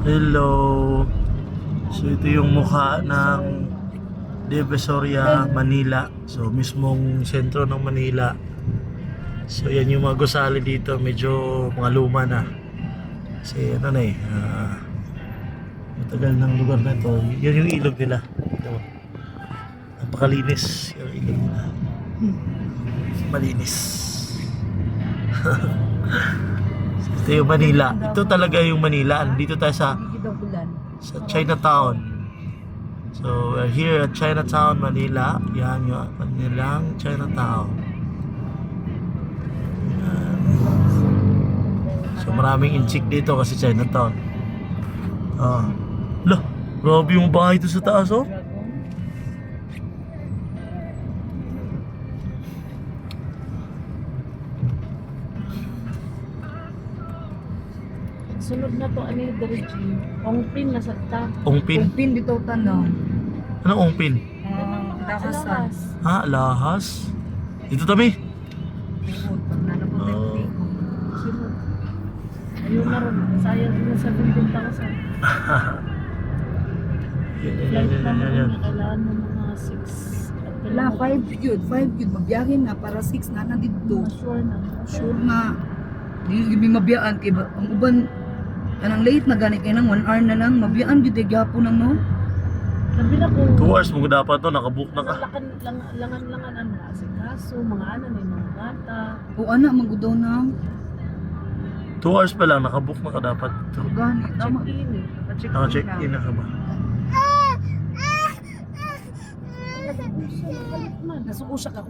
Hello. So ito yung mukha ng Divisoria, Manila. So mismong sentro ng Manila. So yan yung mga gusali dito, medyo mga luma na. Kasi ano na matagal ng lugar na ito. Yan yung ilog nila. Ito. Napakalinis yung ilog nila. Malinis. Ito yung Manila. Ito talaga yung Manila. Dito tayo sa Chinatown. So we're here at Chinatown, Manila. Yan yung Manilang Chinatown. Yan. So maraming inchik dito kasi Chinatown. Lah, grabe yung bahay dito sa taas, oh. Sunod na to, ano yung dirigi? Ongpin na sa ta. Ongpin? Ongpin dito tanong. Anong ongpin? Lahasan. Ha? Lahas? Dito tabi? Sunod. Ayun na rin. Sayang din sa 17,000. Yan. Kailangan mo mga 6. Wala, 5 yun. 5 yun. Mabiyahin na para 6 na nandito. Sure na. Sure na. Hindi may mabiyaan. Kaya ang uban, kanang late na gani kayo ng 1 hour na lang. Mabiyaan yun. Gapon ng no? Sabi na ko. 2 hours mo dapat to, nakabook na ka. Langan-langan ang mga asikaso, mga ano na yung mga bata. O anak, magudaw na. 2 hours pa lang, nakabook na ka dapat. Gani, tama. Check-in eh. Naka-check-in na ka ba? Nasuko siya ka.